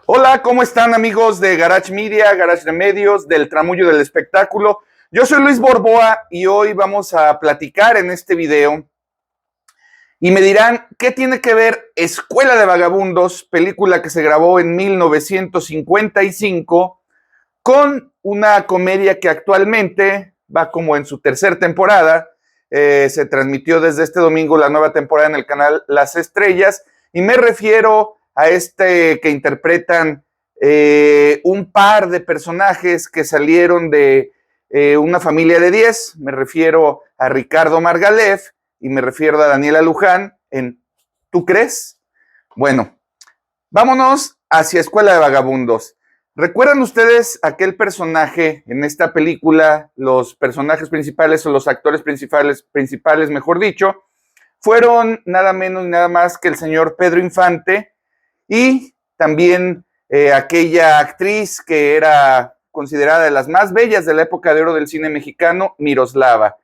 Hola, ¿cómo están amigos de Garage Media, Garage de Medios, del Tramullo del Espectáculo? Yo soy Luis Borboa y hoy vamos a platicar en este video y me dirán, ¿qué tiene que ver Escuela de Vagabundos, película que se grabó en 1955, con una comedia que actualmente va como en su tercera temporada? Se transmitió desde este domingo la nueva temporada en el canal Las Estrellas y me refiero a este que interpretan un par de personajes que salieron de una familia de 10. Me refiero a Ricardo Margalef y me refiero a Daniela Luján en ¿Tú crees? Bueno, vámonos hacia Escuela de Vagabundos. ¿Recuerdan ustedes aquel personaje en esta película? Los personajes principales o los actores principales, mejor dicho, fueron nada menos y nada más que el señor Pedro Infante y también aquella actriz que era considerada de las más bellas de la época de oro del cine mexicano, Miroslava.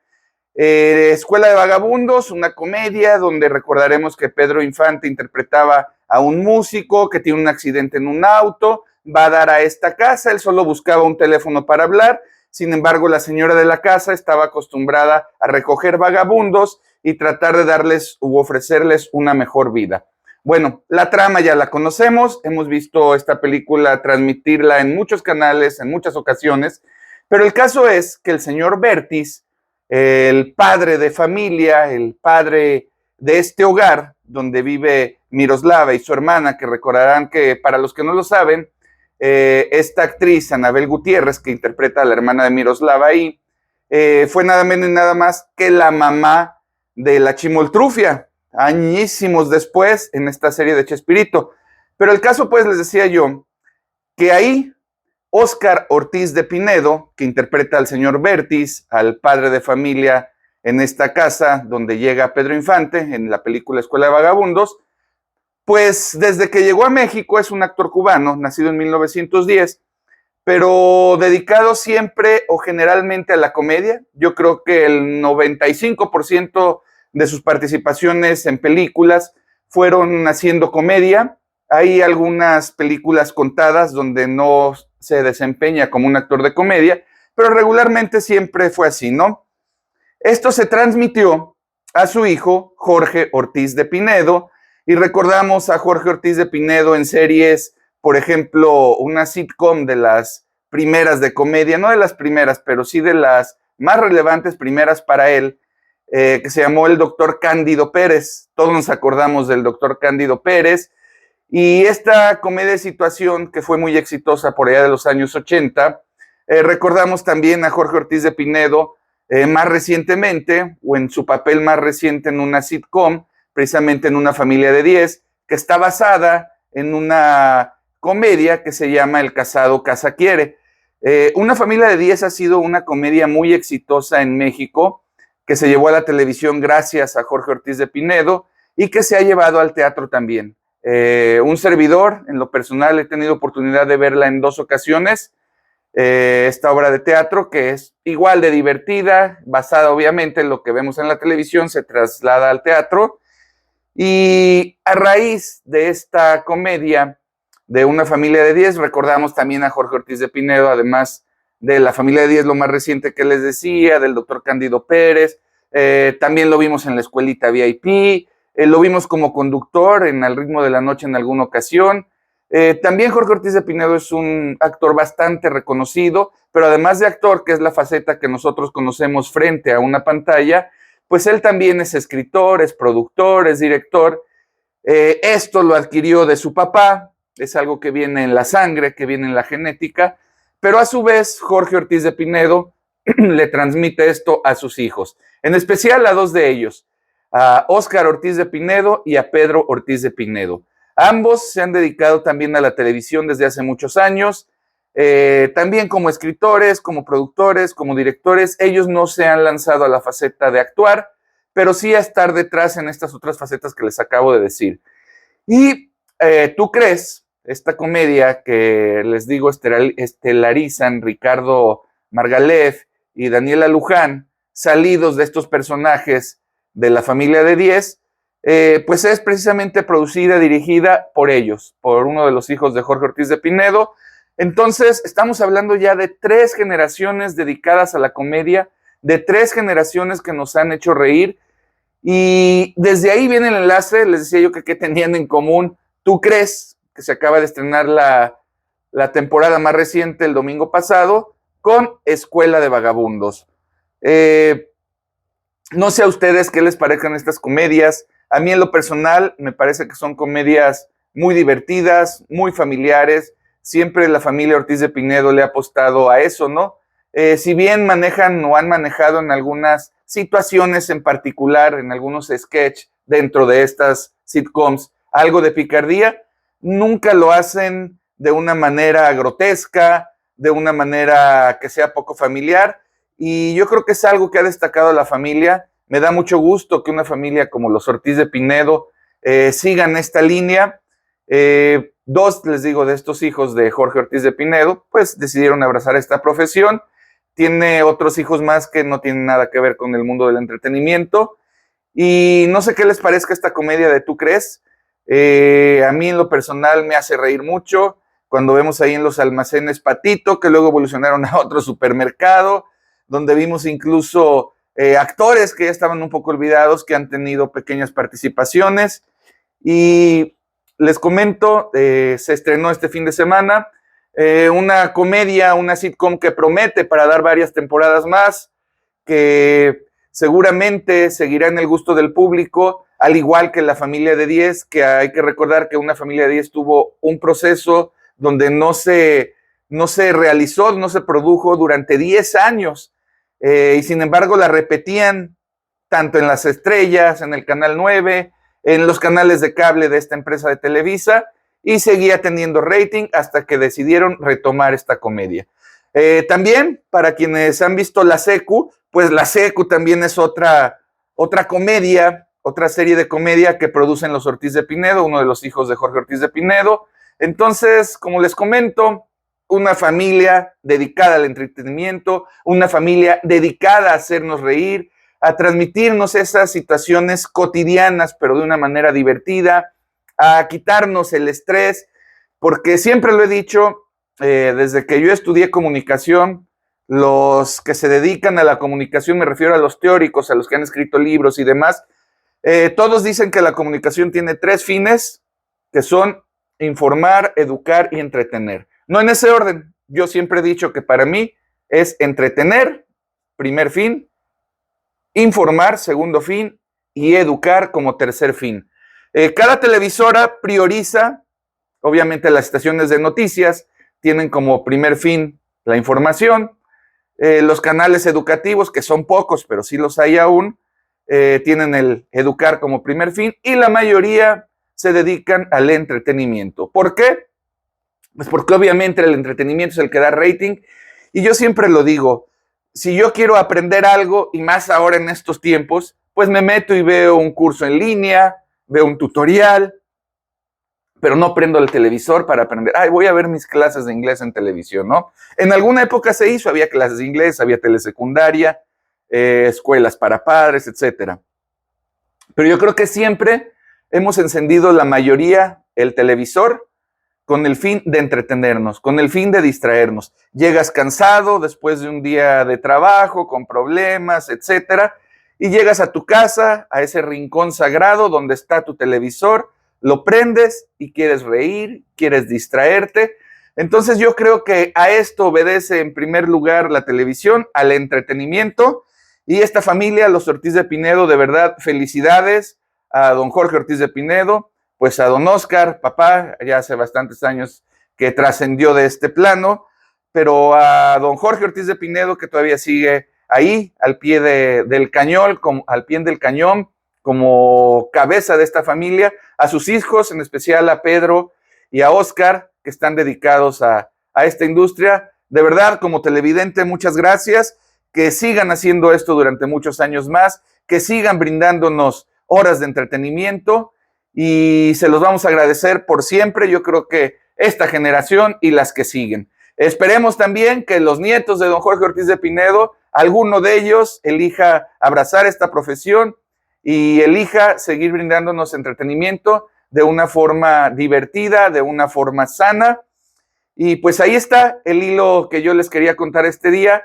Escuela de Vagabundos, una comedia donde recordaremos que Pedro Infante interpretaba a un músico que tiene un accidente en un auto, va a dar a esta casa, él solo buscaba un teléfono para hablar, sin embargo la señora de la casa estaba acostumbrada a recoger vagabundos y tratar de darles u ofrecerles una mejor vida. Bueno, la trama ya la conocemos, hemos visto esta película transmitirla en muchos canales, en muchas ocasiones, pero el caso es que el señor Bertis, el padre de familia, el padre de este hogar donde vive Miroslava y su hermana, que recordarán que para los que no lo saben, esta actriz, Anabel Gutiérrez, que interpreta a la hermana de Miroslava ahí, fue nada menos y nada más que la mamá de la Chimoltrufia, añísimos después en esta serie de Chespirito. Pero el caso, pues, les decía yo, que ahí Óscar Ortiz de Pinedo, que interpreta al señor Bertis, al padre de familia en esta casa donde llega Pedro Infante en la película Escuela de Vagabundos, pues desde que llegó a México es un actor cubano, nacido en 1910, pero dedicado siempre o generalmente a la comedia. Yo creo que el 95% de sus participaciones en películas fueron haciendo comedia. Hay algunas películas contadas donde no se desempeña como un actor de comedia, pero regularmente siempre fue así, ¿no? Esto se transmitió a su hijo, Jorge Ortiz de Pinedo, y recordamos a Jorge Ortiz de Pinedo en series, por ejemplo, una sitcom de las primeras de comedia, no de las primeras, pero sí de las más relevantes primeras para él, que se llamó El Doctor Cándido Pérez. Todos nos acordamos del Doctor Cándido Pérez, y esta comedia de situación que fue muy exitosa por allá de los años 80, recordamos también a Jorge Ortiz de Pinedo más recientemente, o en su papel más reciente en una sitcom, precisamente en Una familia de 10, que está basada en una comedia que se llama El casado casa quiere. Una familia de 10 ha sido una comedia muy exitosa en México, que se llevó a la televisión gracias a Jorge Ortiz de Pinedo y que se ha llevado al teatro también. Un servidor, en lo personal, he tenido oportunidad de verla en 2 ocasiones, esta obra de teatro que es igual de divertida, basada obviamente en lo que vemos en la televisión, se traslada al teatro, y a raíz de esta comedia de Una familia de 10, recordamos también a Jorge Ortiz de Pinedo, además de La familia de 10, lo más reciente que les decía, del doctor Cándido Pérez, también lo vimos en La escuelita VIP, lo vimos como conductor en Al ritmo de la noche en alguna ocasión. También Jorge Ortiz de Pinedo es un actor bastante reconocido, pero además de actor, que es la faceta que nosotros conocemos frente a una pantalla, pues él también es escritor, es productor, es director. Esto lo adquirió de su papá, es algo que viene en la sangre, que viene en la genética, pero a su vez Jorge Ortiz de Pinedo le transmite esto a sus hijos, en especial a 2 de ellos, a Óscar Ortiz de Pinedo y a Pedro Ortiz de Pinedo. Ambos se han dedicado también a la televisión desde hace muchos años, también como escritores, como productores, como directores. Ellos no se han lanzado a la faceta de actuar, pero sí a estar detrás en estas otras facetas que les acabo de decir. Y ¿Tú crees? Esta comedia que les digo estelarizan Ricardo Margalef y Daniela Luján, salidos de estos personajes de La familia de 10, pues es precisamente producida y dirigida por ellos, por uno de los hijos de Jorge Ortiz de Pinedo. Entonces, estamos hablando ya de 3 generaciones dedicadas a la comedia, de 3 generaciones que nos han hecho reír, y desde ahí viene el enlace. Les decía yo que qué tenían en común. ¿Tú crees? Que se acaba de estrenar la temporada más reciente el domingo pasado, con Escuela de Vagabundos. No sé a ustedes qué les parezcan estas comedias. A mí en lo personal me parece que son comedias muy divertidas, muy familiares. Siempre la familia Ortiz de Pinedo le ha apostado a eso, ¿no? Si bien manejan o han manejado en algunas situaciones en particular, en algunos sketches dentro de estas sitcoms, algo de picardía, nunca lo hacen de una manera grotesca, de una manera que sea poco familiar, y yo creo que es algo que ha destacado la familia. Me da mucho gusto que una familia como los Ortiz de Pinedo sigan esta línea. 2, les digo, de estos hijos de Jorge Ortiz de Pinedo, pues decidieron abrazar esta profesión. Tiene otros hijos más que no tienen nada que ver con el mundo del entretenimiento. Y no sé qué les parezca esta comedia de ¿Tú crees? A mí en lo personal me hace reír mucho cuando vemos ahí en los almacenes Patito, que luego evolucionaron a otro supermercado, donde vimos incluso actores que ya estaban un poco olvidados, que han tenido pequeñas participaciones. Y les comento, se estrenó este fin de semana una comedia, una sitcom que promete para dar varias temporadas más, que seguramente seguirá en el gusto del público, al igual que La Familia de 10, que hay que recordar que Una Familia de 10 tuvo un proceso donde no se realizó, no se produjo durante 10 años, y sin embargo la repetían tanto en Las Estrellas, en el Canal 9, en los canales de cable de esta empresa de Televisa, y seguía teniendo rating hasta que decidieron retomar esta comedia. También, para quienes han visto La Secu, pues La Secu también es otra comedia, otra serie de comedia que producen los Ortiz de Pinedo, uno de los hijos de Jorge Ortiz de Pinedo. Entonces, como les comento, una familia dedicada al entretenimiento, una familia dedicada a hacernos reír, a transmitirnos esas situaciones cotidianas, pero de una manera divertida, a quitarnos el estrés, porque siempre lo he dicho, desde que yo estudié comunicación, los que se dedican a la comunicación, me refiero a los teóricos, a los que han escrito libros y demás, todos dicen que la comunicación tiene 3 fines, que son informar, educar y entretener. No en ese orden. Yo siempre he dicho que para mí es entretener, primer fin, informar, segundo fin, y educar como tercer fin. Cada televisora prioriza, obviamente las estaciones de noticias tienen como primer fin la información, los canales educativos, que son pocos, pero sí los hay aún, tienen el educar como primer fin, y la mayoría se dedican al entretenimiento. ¿Por qué? Pues porque obviamente el entretenimiento es el que da rating, y yo siempre lo digo, si yo quiero aprender algo, y más ahora en estos tiempos, pues me meto y veo un curso en línea, veo un tutorial, pero no prendo el televisor para aprender. Ay, voy a ver mis clases de inglés en televisión, ¿no? En alguna época se hizo, había clases de inglés, había telesecundaria, escuelas para padres, etcétera. Pero yo creo que siempre hemos encendido la mayoría el televisor con el fin de entretenernos, con el fin de distraernos. Llegas cansado después de un día de trabajo, con problemas, etcétera, y llegas a tu casa, a ese rincón sagrado donde está tu televisor, lo prendes y quieres reír, quieres distraerte. Entonces yo creo que a esto obedece en primer lugar la televisión, al entretenimiento, y esta familia, los Ortiz de Pinedo, de verdad, felicidades a don Jorge Ortiz de Pinedo, pues a don Oscar, papá, ya hace bastantes años que trascendió de este plano, pero a don Jorge Ortiz de Pinedo, que todavía sigue ahí, al pie del cañón, al pie del cañón, como cabeza de esta familia, a sus hijos, en especial a Pedro y a Oscar, que están dedicados a esta industria. De verdad, como televidente, muchas gracias, que sigan haciendo esto durante muchos años más, que sigan brindándonos horas de entretenimiento, y se los vamos a agradecer por siempre. Yo creo que esta generación y las que siguen. Esperemos también que los nietos de don Jorge Ortiz de Pinedo, alguno de ellos elija abrazar esta profesión y elija seguir brindándonos entretenimiento de una forma divertida, de una forma sana. Y pues ahí está el hilo que yo les quería contar este día,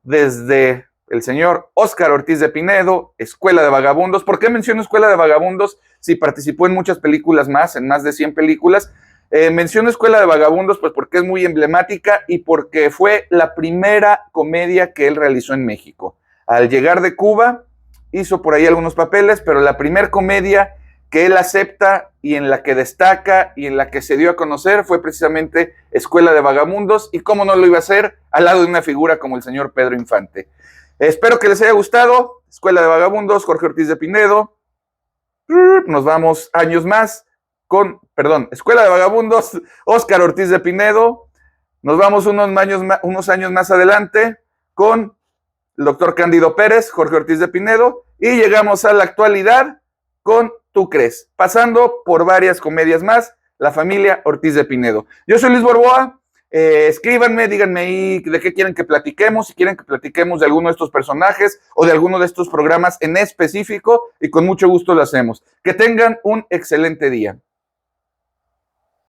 desde el señor Óscar Ortiz de Pinedo, Escuela de Vagabundos. ¿Por qué menciono Escuela de Vagabundos si participó en muchas películas más, en más de 100 películas? Menciono Escuela de Vagabundos pues porque es muy emblemática y porque fue la primera comedia que él realizó en México. Al llegar de Cuba, hizo por ahí algunos papeles, pero la primera comedia que él acepta y en la que destaca y en la que se dio a conocer fue precisamente Escuela de Vagabundos, y cómo no lo iba a hacer al lado de una figura como el señor Pedro Infante. Espero que les haya gustado. Escuela de Vagabundos, Jorge Ortiz de Pinedo. Nos vamos años más con, Escuela de Vagabundos, Óscar Ortiz de Pinedo. Nos vamos unos años más adelante con el doctor Cándido Pérez, Jorge Ortiz de Pinedo, y llegamos a la actualidad con Tú Crees, pasando por varias comedias más, la familia Ortiz de Pinedo. Yo soy Luis Borboa. Escríbanme, díganme ahí de qué quieren que platiquemos, si quieren que platiquemos de alguno de estos personajes o de alguno de estos programas en específico, y con mucho gusto lo hacemos. Que tengan un excelente día.